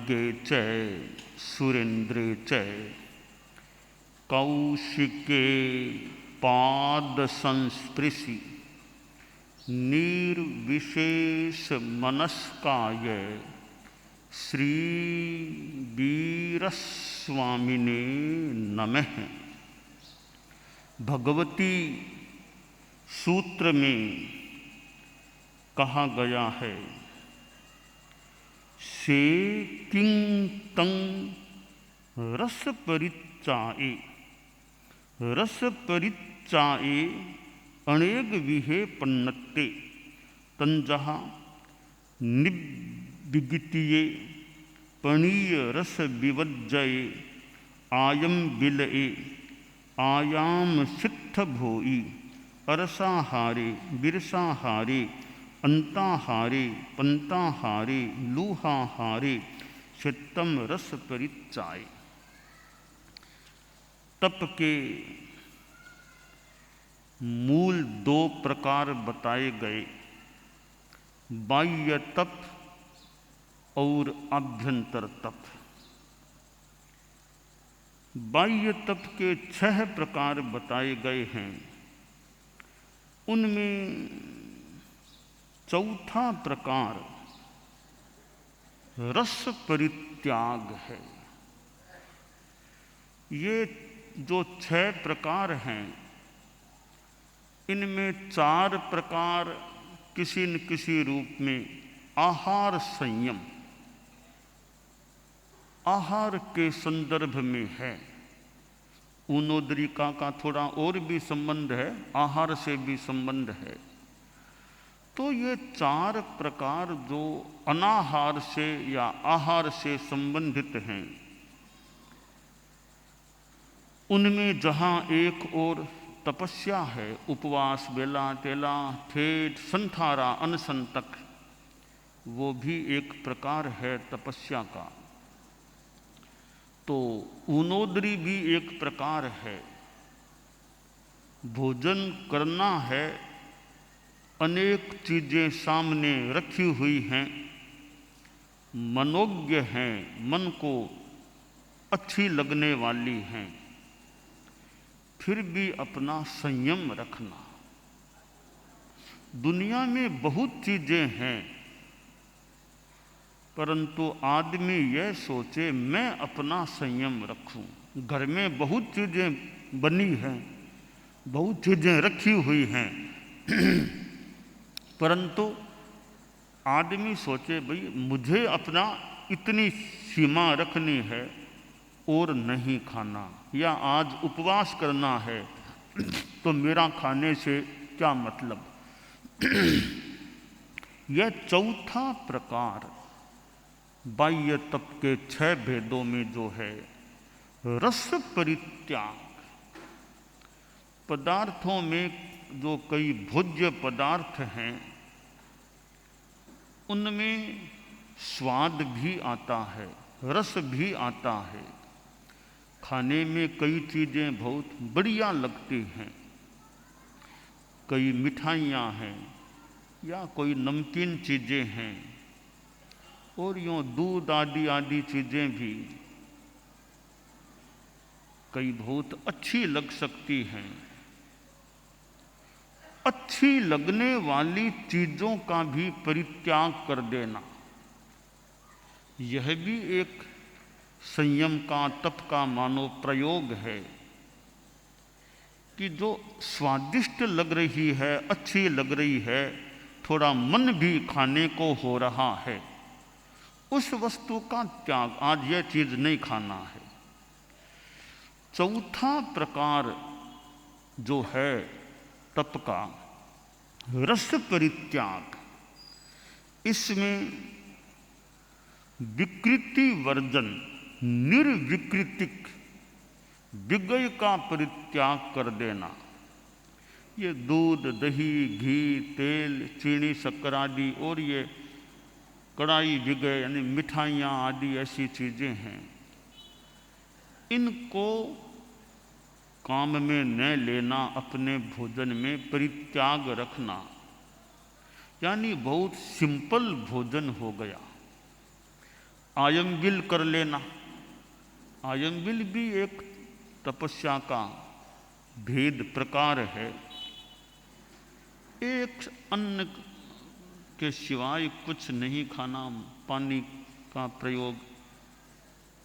यज्ञे च सुरेन्द्रे च कौशिके पाद संस्पृशि निर्विशेष मनस्काय श्री वीरस्वामिने नमः। भगवती सूत्र में कहा गया है, से किं तं रस परिचाए, रस परिचाए अनेक विहे पन्नत्ते तंजहा निविगितिये पणीय रस विवज्जये आयम विलये आयाम सिद्ध भोई अरसाहारे बिरसाहारे अंताहारे पंताहारे लूहाहारे चित्तम रस परिचाए। तप के मूल दो प्रकार बताए गए, बाह्य तप और आभ्यंतर तप। बाह्य तप के 6 प्रकार बताए गए हैं। उनमें चौथा प्रकार रस परित्याग है। ये जो 6 प्रकार हैं, इनमें 4 प्रकार किसी न किसी रूप में आहार संयम, आहार के संदर्भ में है। ऊनोद्रिका का थोड़ा और भी संबंध है, आहार से भी संबंध है। तो ये 4 प्रकार जो अनाहार से या आहार से संबंधित हैं, उनमें जहाँ एक और तपस्या है, उपवास, बेला तेला, ठेठ, संथारा, अनशन तक, वो भी एक प्रकार है तपस्या का। तो ऊनोद्री भी एक प्रकार है। भोजन करना है, अनेक चीजें सामने रखी हुई हैं, मनोज्ञ हैं, मन को अच्छी लगने वाली हैं, फिर भी अपना संयम रखना। दुनिया में बहुत चीजें हैं, परंतु आदमी यह सोचे मैं अपना संयम रखूं। घर में बहुत चीजें बनी हैं, बहुत चीजें रखी हुई हैं, परंतु आदमी सोचे भाई मुझे अपना इतनी सीमा रखनी है और नहीं खाना, या आज उपवास करना है तो मेरा खाने से क्या मतलब। यह चौथा प्रकार बाह्य तप के 6 भेदों में जो है रस परित्याग। पदार्थों में जो कई भोज्य पदार्थ हैं, उनमें स्वाद भी आता है, रस भी आता है। खाने में कई चीज़ें बहुत बढ़िया लगती हैं, कई मिठाइयाँ हैं या कोई नमकीन चीज़ें हैं, और यूँ दूध आदि आदि चीज़ें भी कई बहुत अच्छी लग सकती हैं। अच्छी लगने वाली चीज़ों का भी परित्याग कर देना, यह भी एक संयम का, तप का मानो प्रयोग है। कि जो स्वादिष्ट लग रही है, अच्छी लग रही है, थोड़ा मन भी खाने को हो रहा है, उस वस्तु का त्याग, आज यह चीज नहीं खाना है। चौथा प्रकार जो है तप का, रस परित्याग, इसमें विकृति वर्जन, निर्विकृतिक विगय का परित्याग कर देना। ये दूध, दही, घी, तेल, चीनी, शक्कर आदि और ये कड़ाई विगय यानी मिठाइयाँ आदि ऐसी चीज़ें हैं, इनको काम में न लेना, अपने भोजन में परित्याग रखना, यानी बहुत सिंपल भोजन हो गया। आयंबिल कर लेना। आयंबिल भी एक तपस्या का भेद प्रकार है। एक अन्न के सिवाय कुछ नहीं खाना, पानी का प्रयोग।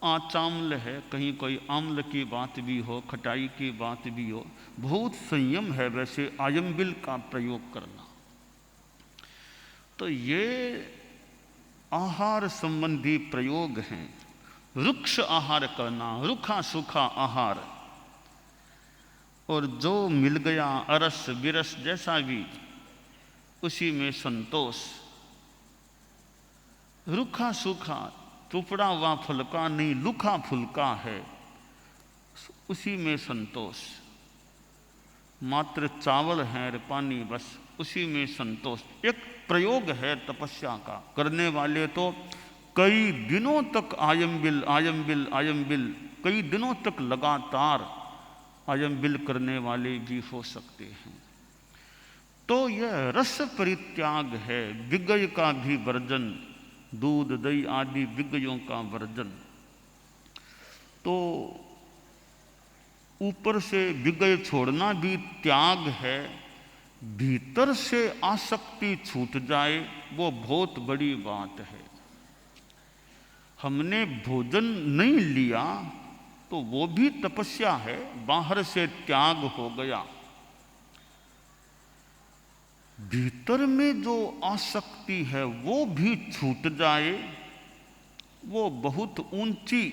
आचाम्ल है, कहीं कोई आम्ल की बात भी हो, खटाई की बात भी हो, बहुत संयम है वैसे आयंबिल का प्रयोग करना। तो ये आहार संबंधी प्रयोग हैं। रुक्ष आहार करना, रूखा सूखा आहार, और जो मिल गया अरस विरस जैसा भी उसी में संतोष। रूखा सूखा, टुकड़ा हुआ फुल्का नहीं, लूखा फुल्का है, उसी में संतोष। मात्र चावल है और पानी, बस उसी में संतोष। एक प्रयोग है तपस्या का। करने वाले तो कई दिनों तक आयंबिल आयंबिल आयंबिल, कई दिनों तक लगातार आयंबिल करने वाले भी हो सकते हैं। तो यह रस परित्याग है, विगय का भी वर्जन, दूध दही आदि विगयों का वर्जन। तो ऊपर से विगय छोड़ना भी त्याग है, भीतर से आसक्ति छूट जाए वो बहुत बड़ी बात है। हमने भोजन नहीं लिया तो वो भी तपस्या है, बाहर से त्याग हो गया। भीतर में जो आसक्ति है वो भी छूट जाए, वो बहुत ऊंची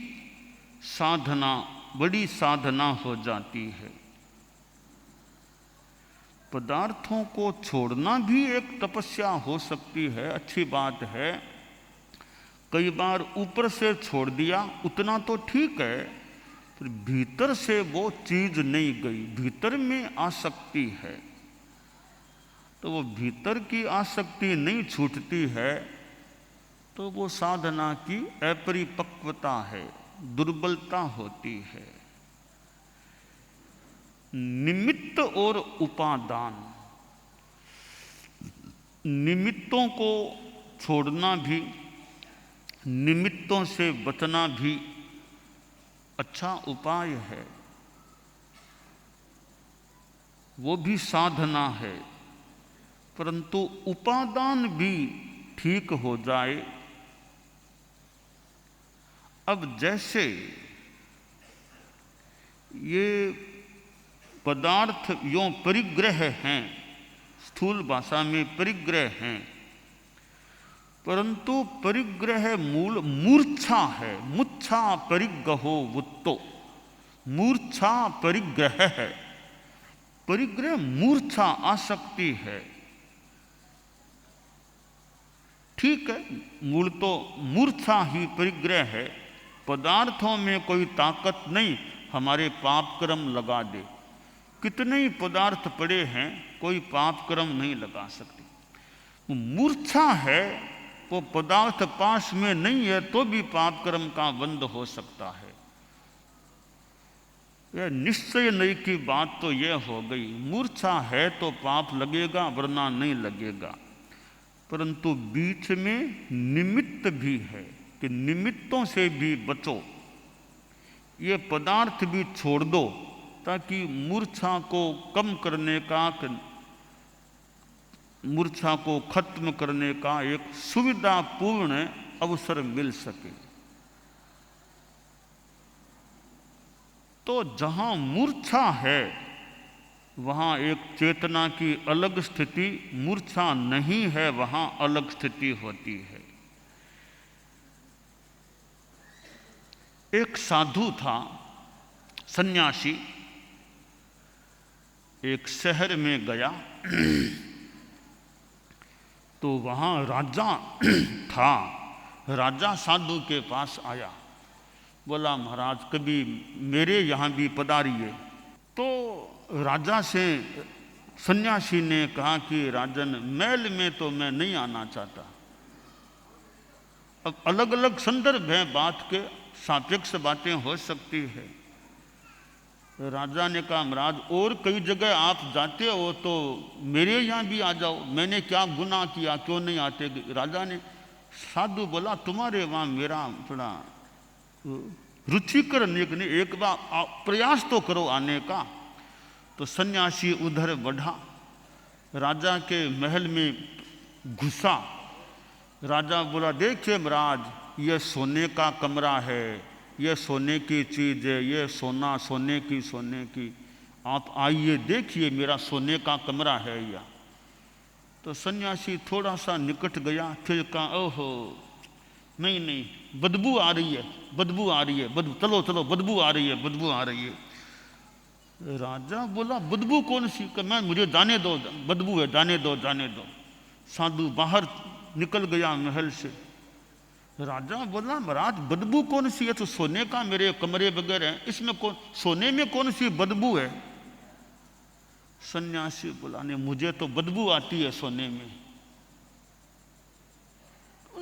साधना, बड़ी साधना हो जाती है। पदार्थों को छोड़ना भी एक तपस्या हो सकती है, अच्छी बात है। कई बार ऊपर से छोड़ दिया उतना तो ठीक है, पर भीतर से वो चीज नहीं गई, भीतर में आसक्ति है, तो वो भीतर की आसक्ति नहीं छूटती है, तो वो साधना की अपरिपक्वता है, दुर्बलता होती है। निमित्त और उपादान, निमित्तों को छोड़ना भी, निमित्तों से बचना भी अच्छा उपाय है, वो भी साधना है। परंतु उपादान भी ठीक हो जाए। अब जैसे ये पदार्थ यों परिग्रह हैं, स्थूल भाषा में परिग्रह हैं, परंतु परिग्रह मूल मूर्छा है। मुच्छा परिग्रहो वुत्तो, मूर्छा परिग्रह है। परिग्रह मूर्छा, आसक्ति है। ठीक है, मूल तो मूर्छा ही परिग्रह है। पदार्थों में कोई ताकत नहीं हमारे पाप कर्म लगा दे। कितने ही पदार्थ पड़े हैं, कोई पाप कर्म नहीं लगा सकते। मूर्छा है, वो पदार्थ पास में नहीं है तो भी पाप कर्म का बंध हो सकता है। यह निश्चय नहीं की बात तो यह हो गई, मूर्छा है तो पाप लगेगा वरना नहीं लगेगा। परंतु बीच में निमित्त भी है कि निमित्तों से भी बचो, ये पदार्थ भी छोड़ दो, ताकि मूर्छा को कम करने का, मूर्छा को खत्म करने का एक सुविधापूर्ण अवसर मिल सके। तो जहां मूर्छा है वहां एक चेतना की अलग स्थिति, मूर्छा नहीं है वहां अलग स्थिति होती है। एक साधु था, सन्यासी, एक शहर में गया तो वहां राजा था। राजा साधु के पास आया, बोला महाराज कभी मेरे यहाँ भी पधारिए। तो राजा से सन्यासी ने कहा कि राजन, महल में तो मैं नहीं आना चाहता। अब अलग अलग संदर्भ हैं, बात के सापेक्ष बातें हो सकती है। राजा ने कहा महाराज और कई जगह आप जाते हो तो मेरे यहाँ भी आ जाओ, मैंने क्या गुनाह किया, क्यों नहीं आते। राजा ने साधु बोला तुम्हारे वहाँ मेरा थोड़ा रुचिकर नहीं, एक बार प्रयास तो करो आने का। तो सन्यासी उधर बढ़ा, राजा के महल में घुसा। राजा बोला देखिए महाराज ये सोने का कमरा है, ये सोने की चीज़ है, ये सोना सोने की, आप आइए देखिए मेरा सोने का कमरा है यह। तो सन्यासी थोड़ा सा निकट गया, फिर कहा ओहो नहीं बदबू आ रही है, बदबू आ रही है, चलो चलो बदबू आ रही है, बदबू आ रही है। राजा बोला बदबू कौन सी? मैं मुझे जाने दो, बदबू है, जाने दो जाने दो। साधु बाहर निकल गया महल से। राजा बोला महाराज बदबू कौन सी है? तो सोने का मेरे कमरे वगैरह है, इसमें कौन, सोने में कौन सी बदबू है? सन्यासी बोला नहीं मुझे तो बदबू आती है सोने में।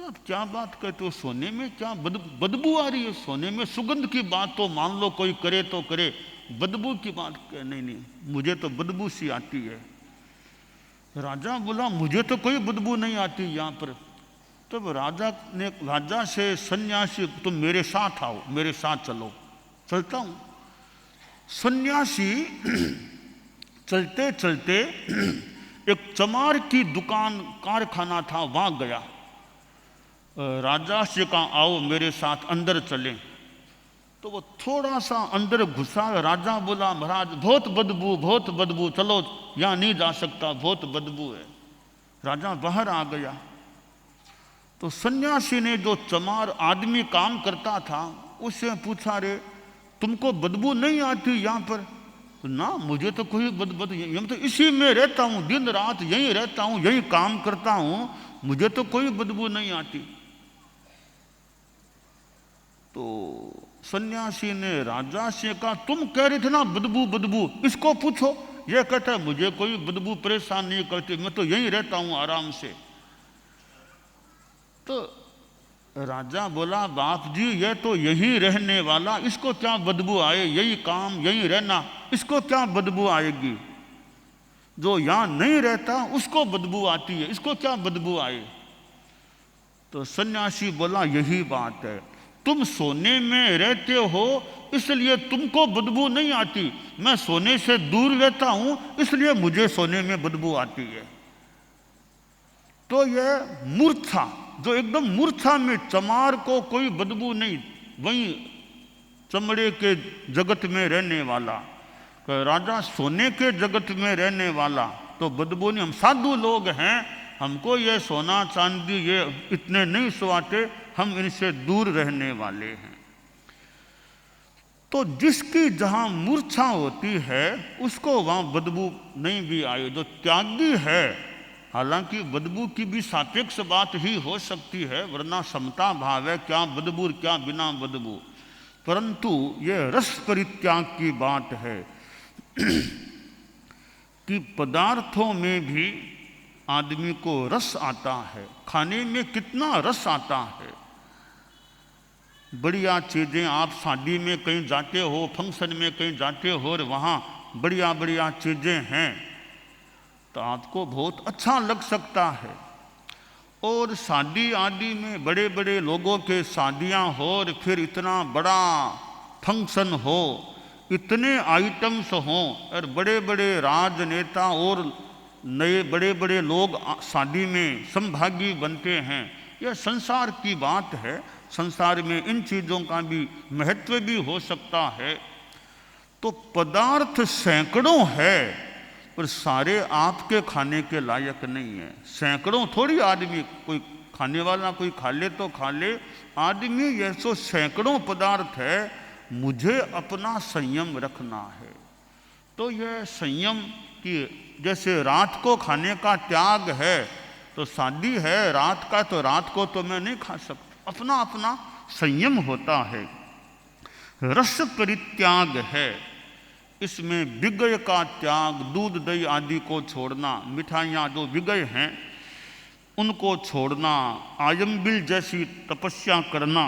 आप क्या बात कहते हो, सोने में क्या बदबू आ रही है? सोने में सुगंध की बात तो मान लो कोई करे तो करे, बदबू की बात नहीं मुझे तो बदबू सी आती है। राजा बोला मुझे तो कोई बदबू नहीं आती यहाँ पर। तब राजा से सन्यासी तुम मेरे साथ आओ, मेरे साथ चलो। चलता हूँ। सन्यासी चलते चलते एक चमार की दुकान कारखाना था, वहां गया। राजा से कहा आओ मेरे साथ अंदर चले। तो वो थोड़ा सा अंदर घुसा। राजा बोला महाराज बहुत बदबू, चलो यहाँ नहीं जा सकता, बहुत बदबू है। राजा बाहर आ गया। तो सन्यासी ने जो चमार आदमी काम करता था उससे पूछा रे तुमको बदबू नहीं आती यहाँ पर? ना मुझे तो कोई मैं तो इसी में रहता हूँ, दिन रात यहीं रहता हूँ, यहीं काम करता हूँ, मुझे तो कोई बदबू नहीं आती। तो सन्यासी ने राजा से कहा तुम कह रहे थे ना बदबू, इसको पूछो। ये कहता है मुझे कोई बदबू परेशान नहीं करती, मैं तो यहीं रहता हूँ आराम से। तो राजा बोला बाप जी ये तो यहीं रहने वाला, इसको क्या बदबू आए? यही काम यहीं रहना, इसको क्या बदबू आएगी? जो यहाँ नहीं रहता उसको बदबू आती है, इसको क्या बदबू आए? तो सन्यासी बोला यही बात है, तुम सोने में रहते हो इसलिए तुमको बदबू नहीं आती, मैं सोने से दूर रहता हूं इसलिए मुझे सोने में बदबू आती है। तो यह मूर्छा, जो एकदम मूर्छा में चमार को कोई बदबू नहीं, वही चमड़े के जगत में रहने वाला, राजा सोने के जगत में रहने वाला तो बदबू नहीं। हम साधु लोग हैं, हमको ये सोना चांदी ये इतने नहीं सुहाते, हम इनसे दूर रहने वाले हैं। तो जिसकी जहां मूर्छा होती है उसको वहां बदबू नहीं भी आए। जो त्यागी है, हालांकि बदबू की भी सापेक्ष बात ही हो सकती है, वरना समता भाव है, क्या बदबू क्या बिना बदबू, परंतु यह रस परित्याग की बात है कि पदार्थों में भी आदमी को रस आता है। खाने में कितना रस आता है, बढ़िया चीज़ें, आप शादी में कहीं जाते हो, फंक्शन में कहीं जाते हो और वहाँ बढ़िया बढ़िया चीज़ें हैं तो आपको बहुत अच्छा लग सकता है। और शादी आदि में बड़े बड़े लोगों के शादियाँ हो और फिर इतना बड़ा फंक्शन हो, इतने आइटम्स हों और बड़े बड़े राजनेता और नए बड़े बड़े लोग शादी में संभागी बनते हैं, यह संसार की बात है। संसार में इन चीज़ों का भी महत्व भी हो सकता है। तो पदार्थ सैकड़ों है पर सारे आपके खाने के लायक नहीं है। सैकड़ों थोड़ी आदमी, कोई खाने वाला कोई खा ले तो खा ले, आदमी ये सो सैकड़ों पदार्थ है, मुझे अपना संयम रखना है। तो यह संयम की, जैसे रात को खाने का त्याग है तो शादी है रात का, तो रात को तो मैं नहीं खा सकता, अपना अपना संयम होता है। रस परित्याग है, इसमें विगय का त्याग, दूध दही आदि को छोड़ना, मिठाइयाँ जो विगय हैं उनको छोड़ना, आयम्बिल जैसी तपस्या करना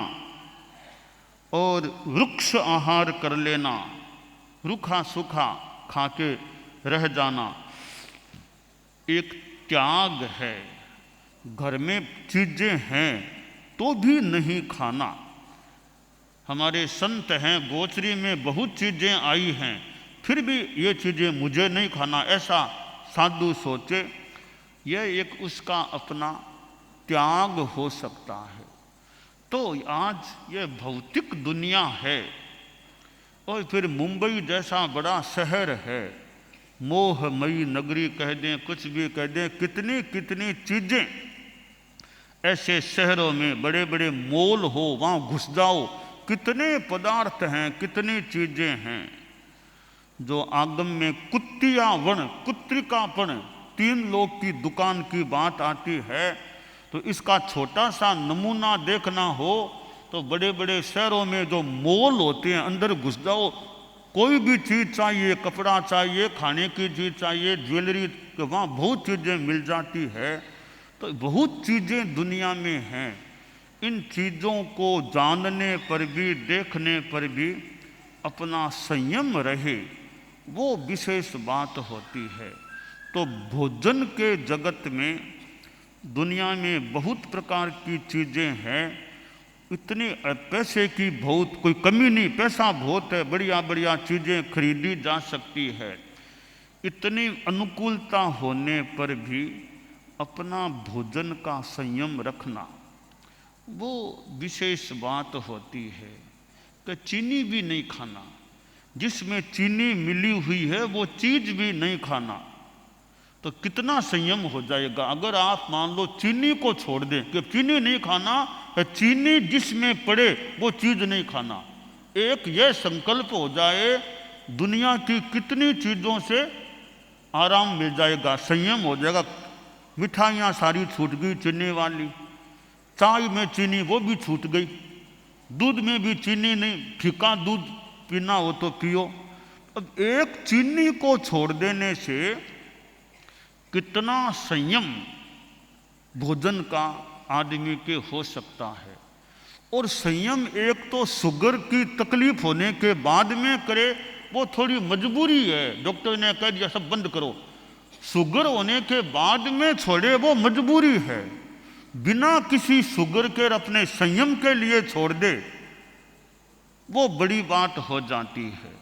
और वृक्ष आहार कर लेना, रूखा सूखा खा के रह जाना, एक त्याग है। घर में चीज़ें हैं तो भी नहीं खाना। हमारे संत हैं, गोचरी में बहुत चीज़ें आई हैं, फिर भी ये चीज़ें मुझे नहीं खाना, ऐसा साधु सोचे, यह एक उसका अपना त्याग हो सकता है। तो आज ये भौतिक दुनिया है, और फिर मुंबई जैसा बड़ा शहर है, मोहमयी नगरी कह दें, कुछ भी कह दें, कितनी कितनी चीज़ें ऐसे शहरों में, बड़े बड़े मॉल हो, वहाँ घुस जाओ, कितने पदार्थ हैं, कितनी चीज़ें हैं। जो आगम में कुत्तियावण, कुत्रिकापण, 3 लोग की दुकान की बात आती है, तो इसका छोटा सा नमूना देखना हो तो बड़े बड़े शहरों में जो मॉल होते हैं, अंदर घुस जाओ, कोई भी चीज़ चाहिए, कपड़ा चाहिए, खाने की चीज़ चाहिए, ज्वेलरी, वहाँ बहुत चीज़ें मिल जाती है। तो बहुत चीज़ें दुनिया में हैं। इन चीज़ों को जानने पर भी, देखने पर भी अपना संयम रहे, वो विशेष बात होती है। तो भोजन के जगत में, दुनिया में बहुत प्रकार की चीज़ें हैं, इतने पैसे की बहुत कोई कमी नहीं, पैसा बहुत है, बढ़िया बढ़िया चीज़ें खरीदी जा सकती है। इतनी अनुकूलता होने पर भी अपना भोजन का संयम रखना, वो विशेष बात होती है। कि चीनी भी नहीं खाना, जिसमें चीनी मिली हुई है वो चीज़ भी नहीं खाना, तो कितना संयम हो जाएगा। अगर आप मान लो चीनी को छोड़ दें कि चीनी नहीं खाना, चीनी जिसमें पड़े वो चीज़ नहीं खाना, एक यह संकल्प हो जाए, दुनिया की कितनी चीज़ों से आराम मिल जाएगा, संयम हो जाएगा। मिठाइयाँ सारी छूट गई चीनी वाली, चाय में चीनी वो भी छूट गई, दूध में भी चीनी नहीं, फीका दूध पीना हो तो पियो। अब एक चीनी को छोड़ देने से कितना संयम भोजन का आदमी के हो सकता है। और संयम एक तो शुगर की तकलीफ होने के बाद में करे, वो थोड़ी मजबूरी है, डॉक्टर ने कह दिया सब बंद करो, शुगर होने के बाद में छोड़े वो मजबूरी है। बिना किसी शुगर के अपने संयम के लिए छोड़ दे, वो बड़ी बात हो जाती है।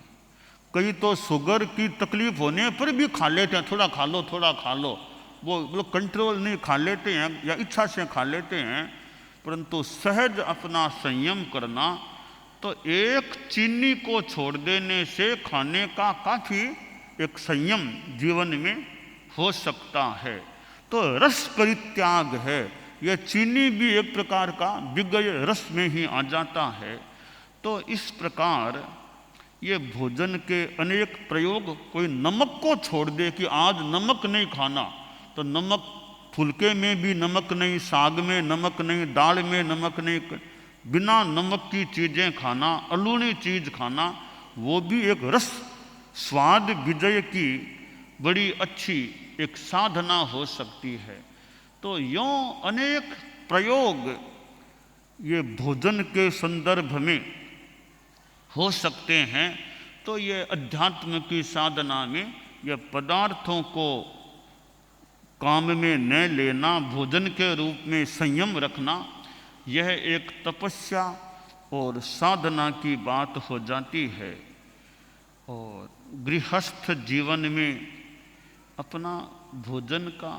कई तो शुगर की तकलीफ होने पर भी खा लेते हैं, थोड़ा खा लो थोड़ा खा लो, वो लोग कंट्रोल नहीं, खा लेते हैं या इच्छा से खा लेते हैं। परंतु सहज अपना संयम करना, तो एक चीनी को छोड़ देने से खाने का काफ़ी एक संयम जीवन में हो सकता है। तो रस परित्याग है, यह चीनी भी एक प्रकार का विगय रस में ही आ जाता है। तो इस प्रकार ये भोजन के अनेक प्रयोग, कोई नमक को छोड़ दे कि आज नमक नहीं खाना, तो नमक, फुलके में भी नमक नहीं, साग में नमक नहीं, दाल में नमक नहीं, बिना नमक की चीज़ें खाना, अलूणी चीज़ खाना, वो भी एक रस स्वाद विजय की बड़ी अच्छी एक साधना हो सकती है। तो यों अनेक प्रयोग ये भोजन के संदर्भ में हो सकते हैं। तो ये अध्यात्म की साधना में यह पदार्थों को काम में न लेना, भोजन के रूप में संयम रखना, यह एक तपस्या और साधना की बात हो जाती है। और गृहस्थ जीवन में अपना भोजन का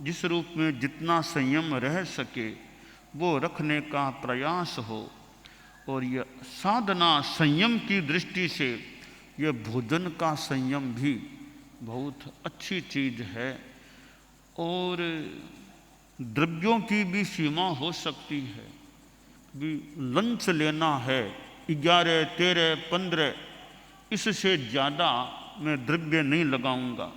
जिस रूप में जितना संयम रह सके वो रखने का प्रयास हो। और यह साधना संयम की दृष्टि से यह भोजन का संयम भी बहुत अच्छी चीज़ है। और द्रव्यों की भी सीमा हो सकती है। भी लंच लेना है 11, 13, 15, इससे ज़्यादा मैं द्रव्य नहीं लगाऊंगा।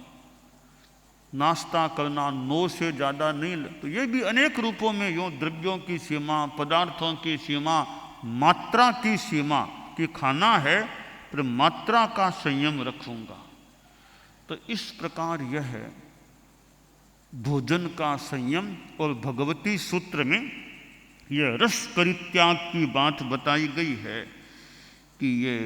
नाश्ता करना 9 से ज़्यादा नहीं, तो ये भी अनेक रूपों में यूँ द्रव्यों की सीमा, पदार्थों की सीमा, मात्रा की सीमा कि खाना है पर मात्रा का संयम रखूंगा। तो इस प्रकार यह भोजन का संयम। और भगवती सूत्र में यह रस परित्याग की बात बताई गई है कि ये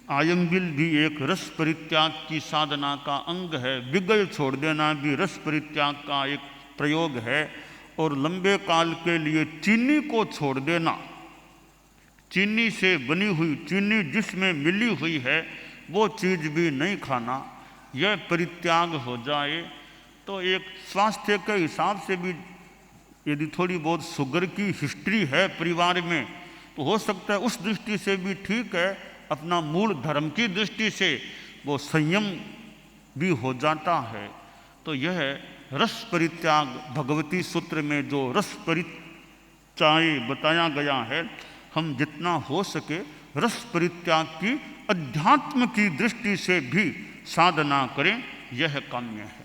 आयंबिल भी एक रस परित्याग की साधना का अंग है, विगय छोड़ देना भी रस परित्याग का एक प्रयोग है। और लंबे काल के लिए चीनी को छोड़ देना, चीनी से बनी हुई, चीनी जिसमें मिली हुई है वो चीज़ भी नहीं खाना, यह परित्याग हो जाए तो एक स्वास्थ्य के हिसाब से भी यदि थोड़ी बहुत शुगर की हिस्ट्री है परिवार में तो हो सकता है उस दृष्टि से भी ठीक है, अपना मूल धर्म की दृष्टि से वो संयम भी हो जाता है। तो यह रस परित्याग भगवती सूत्र में जो रस परित्याग बताया गया है, हम जितना हो सके रस परित्याग की अध्यात्म की दृष्टि से भी साधना करें, यह काम्य है।